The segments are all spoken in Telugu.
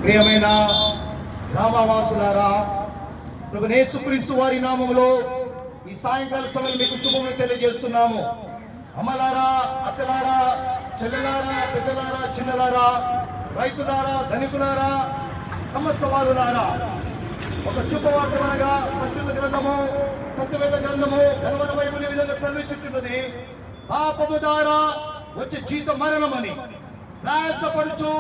ప్రియమైన రామవాసులారా, ప్రభువైన యేసుక్రీస్తు వారి నామములో ఈ సాయంకాల సమయం మీకు శుభములు తెలియజేస్తున్నాము. అమ్మలారా, అక్కలారా, చెల్లెలారా, పెద్దలారా, చిన్నలారా, రైతులారా, ధనికులారా, సమస్త వారులారా, ఒక శుభవార్తమనగా పరిశుద్ధ గ్రంథము, సత్యవేద గ్రంథము ఘనమైన బైబిల్ ఈ విధంగా చదివించుచున్నది. పాపము ద్వారా వచ్చే జీతం మరణమని. ప్రయాసపడుచు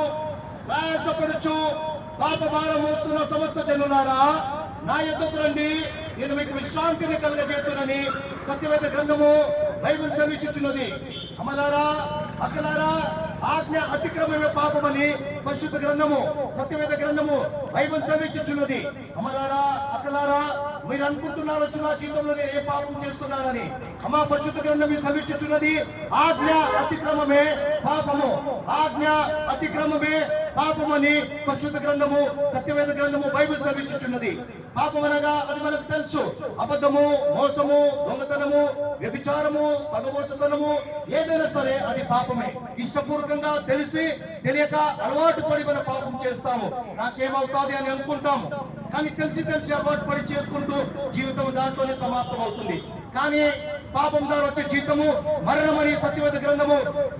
పాప భారం మోస్తున్న సమస్త జనులారా, నా యొద్దకు రండి, నేను మీకు విశ్రాంతిని కలుగజేస్తునని సత్యవేద గ్రంథము బైబిల్ చదివించుచున్నది. అమ్మలారా, అక్కలారా, ఆజ్ఞ అతిక్రమమే పాపమని పరిశుద్ధ గ్రంథము, సత్యవేద గ్రంథము బైబిల్ చదివించుచున్నది. అమ్మలారా, అక్కలారా, మీరు అనుకుంటున్నారు నా జీవితంలో నేను ఏ పాపం చేస్తున్నానని. అమ్మ, పరిశుద్ధ గ్రంథం చదివించుచున్నది. ఆజ్ఞ అతిక్రమమే పాపము, ఆజ్ఞ అతిక్రమమే పాపమని పరిశుద్ధ గ్రంథము, సత్యవేద గ్రంథము బైబిల్ చదివించుచున్నది. పాపం అనగా అది మనకు తెలుసు. అబద్ధము, మోసము, దొంగతనము, వ్యభిచారము, పగబోతుతనము, ఏదైనా సరే అది పాపమే. ఇష్టపూర్వకంగా తెలిసి తెలియక అలవాటు పడి మన పాపం చేస్తాము. నాకేమవుతాది అని అనుకుంటాము, కానీ తెలిసి అలవాటు పడి చేసుకుంటూ జీవితం దాంట్లోనే సమాప్తం అవుతుంది. కానీ పాపం ద్వారా వచ్చే జీతము మరణమని సత్యవేద గ్రంథము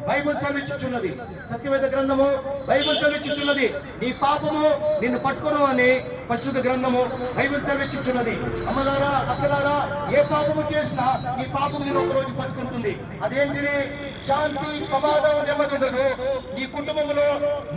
బైబిల్ చదివించుచున్నది. సత్యవేద గ్రంథము బైబిల్ చదివించుచున్నది. నీ పాపము నిన్ను పట్టుకోను అని పరిశుద్ధ గ్రంథము బైబిల్ చదివించుచున్నది. అమ్మలారా, అక్కలారా, ఏ పాపము చేసినా ఈ పాపం నేను ఒక రోజు పట్టుకుంటుంది. అదేంటిది? శాంతి, సమాధానం, నెమ్మది ఉండదు. నీ కుటుంబంలో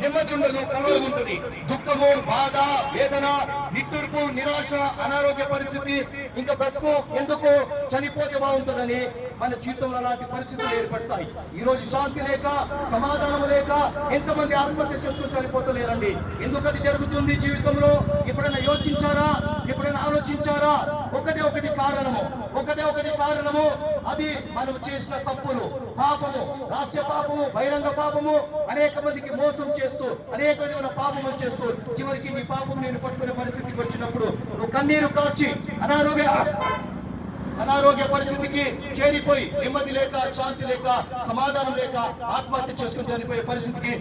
నెమ్మది ఉండదు, కలవరం ఉంటుంది. దుఃఖము, బాధ, వేదన, నిట్టూర్పు, నిరాశ, అనారోగ్య పరిస్థితి, ఇంకా బ్రతుకు ఎందుకు, చనిపోతే బాగుంటుందని మన జీవితంలో అలాంటి పరిస్థితులు ఏర్పడతాయి. ఈ రోజు శాంతి లేక, సమాధానం లేక ఎంతమంది ఆత్మహత్య చేసుకుని చనిపోతలేరండి. ఎందుకు అది జరుగుతుంది జీవితంలో? ఎప్పుడైనా యోచించారా? ఎప్పుడైనా ఆలోచించారా? ఒకటే ఒకటి కారణము. అది మనం చేసిన తప్పులు, పాపము, రహస్య పాపము, బహిరంగ పాపము, అనేక మందికి మోసం చేస్తూ, అనేక విధమైన పాపములు చేస్తూ చివరికి నీ పాపం నేను పట్టుకునే పరిస్థితికి వచ్చినప్పుడు నువ్వు కన్నీరు కాచి అనారోగ్య పరిస్థితికి చేరిపోయి నెమ్మది లేక, శాంతి లేక, సమాధానం లేక ఆత్మహత్య చేసుకుని చనిపోయే పరిస్థితికి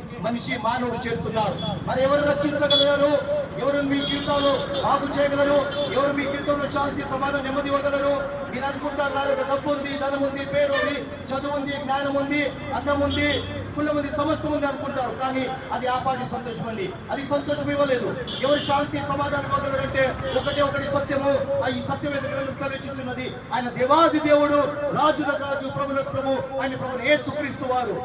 మానవుడు చేరుతున్నారు. మరి ఎవరు రక్షించగలరు? ఎవరు మీ జీవితాలు బాగు చేయగలరు? ఎవరు మీ జీవితంలో శాంతి, సమాధానం, నెమ్మది ఇవ్వగలరు? మీరు అనుకుంటారు, నా దగ్గర డబ్బు ఉంది, ధనం ఉంది, పేరు ఉంది, చదువు ఉంది, జ్ఞానం ఉంది, అందం ఉంది, కులం ఉంది, సమస్తం ఉంది అనుకుంటారు. కానీ అది ఆపాటి సంతోషం అండి. అది సంతోషం ఇవ్వలేదు. ఎవరు శాంతి, సమాధానం ఇవ్వగలరంటే ఒకటి సత్యము. ఈ సత్యవేద గ్రంథం చదివించుచున్నది. ఆయన దేవాది దేవుడు, రాజులకు రాజు, ప్రభులకు ప్రభు, ఆయన ప్రభువుని యేసుక్రీస్తు వారు,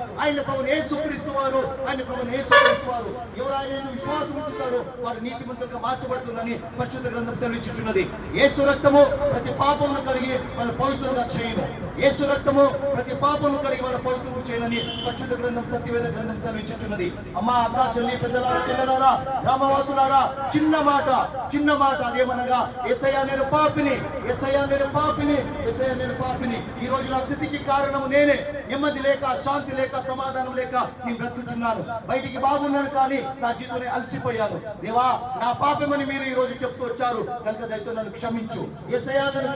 ఎవరు ఆయన విశ్వాసం ఉంచుతారో వారు నీతిమంతులుగా మార్చబడుతుందని పరిశుద్ధ గ్రంథం చదివించుచున్నది. యేసు రక్తము ప్రతి పాపమును కడిగి మన పవిత్రులుగా చేయను. యేసు రక్తము ప్రతి పాపమును కడిగి మన పవిత్రులు చేయనని పరిశుద్ధ గ్రంథం, సత్యవేద గ్రంథం చదివించుచున్నది. అమ్మ, అక్క, చెల్లి, పెద్దలారా, చిన్నలారా, గ్రామవాసులారా, చిన్న మాట అదేమనగా, యేసయ్యా నేను పాపిని. ఈ రోజు నా స్థితికి కారణము నేనే. నెమ్మది లేక, శాంతి లేక, సమాధానం లేక నేను బ్రతుకుచున్నాను. బయటికి బాగున్నాను, కానీ నా జీవితంలో అలసిపోయాను. దేవా, నా పాపమని మీరు ఈ రోజు చెప్తూ వచ్చారు కనుక దయతో నన్ను క్షమించు. యేసయ్యా నన్ను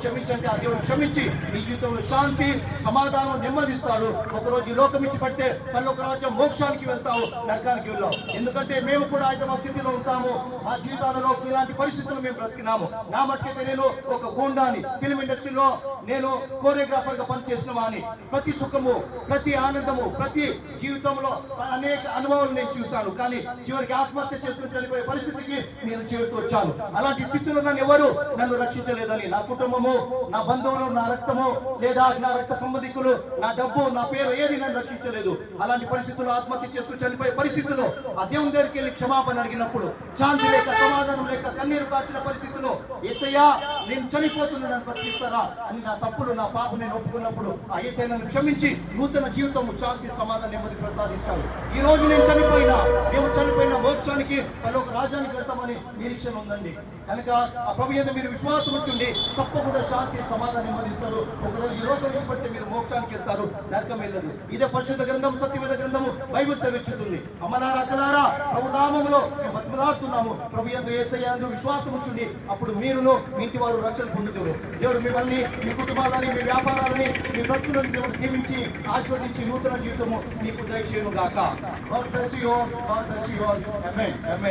క్షమించంటే ఆ దేవుడు క్షమించి నీ జీవితంలో శాంతి, సమాధానం, నెమ్మదిస్తాడు. ఒకరోజు ఈ లోకం ఇచ్చి పడితే పరలోక రాజ్యం, మోక్షానికి వెళ్తావు, నరకానికి వెళ్ళావు. ఎందుకంటే మేము కూడా ఆయన మా స్థితిలో ఉంటాము. మా జీవితాలలో ఇలాంటి పరిస్థితులు మేము బ్రతికినాము. నా మట్టుకైతే నేను ఒక గూండాని, ఫిల్మ్ ఇండస్ట్రీలో నేను కోరియోగ్రాఫర్ గా పనిచేసిన వాడిని. ప్రతి సుఖము, ప్రతి ఆనందము, ప్రతి జీవితంలో అనేక అనుభవాలు నేను చూశాను. కానీ చివరికి ఆత్మహత్య చేసుకుని చనిపోయే పరిస్థితికి నేను చేరుతూ వచ్చాను. అలాంటి స్థితిలో నన్ను రక్షించలేదని నా కుటుంబము, నా బంధువులు, నా రక్తము లేదా నా రక్త సంబంధికులు, నా డబ్బు, నా పేరు ఏది నన్ను రక్షించలేదు. అలాంటి పరిస్థితుల్లో ఆత్మహత్య చేసుకుని చనిపోయే పరిస్థితుల్లో ఆ దేవుని దగ్గరికి వెళ్ళి క్షమాపణ అడిగినప్పుడు శాంతి లేక, సమాధానం లేక, కన్నీరు కాచిన పరిస్థితుల్లో యేసయ్యా నేను చనిపోతున్నా, నన్ను బతికిస్తారా అని నా తప్పులు, నా పాపం నేను ఒప్పుకున్నప్పుడు ఆ యేసయ్య నన్ను క్షమించి నూతన జీవితం, శాంతి, సమాధానం, నెమ్మది ప్రసాదించారు. ఈ రోజు మేము చనిపోయిన మోక్షానికి, పరలోక రాజ్యానికి వెళ్తామని నిరీక్షణ ఉందండి. కనుక ఆ ప్రభు యందు మీరు విశ్వాసం ఉంచండి, తప్పకుండా శాంతి, సమాధానం, నెమ్మదిస్తారు. ఒకరోజు ఈ లోకం నుంచి పడితే మీరు మోక్షానికి వెళ్తారు, నరకం వెళ్ళదు. ఇదే పరిశుద్ధ గ్రంథం, సత్యవేద గ్రంథము బైబిల్ చదివించుతుంది. అమ్మలారా, అక్కలారా, ప్రభు నామములో మేము బతిమలాడుతున్నాము. ప్రభు యందు, యేసయ్య యందు విశ్వాసం ఉంచండి. అప్పుడు మీరును మీ ఇంటి వారు రక్షణ పొందుతారు. దేవుడు మిమ్మల్ని, మీ కుటుంబాలని, మీ వ్యాపారాలని, మీ భక్తులను దేవుడు దీవించి ఆశీర్వదించి నూతన జీవితము మీకు దయచేయును గాక. God bless you all. God bless you all. Amen. Amen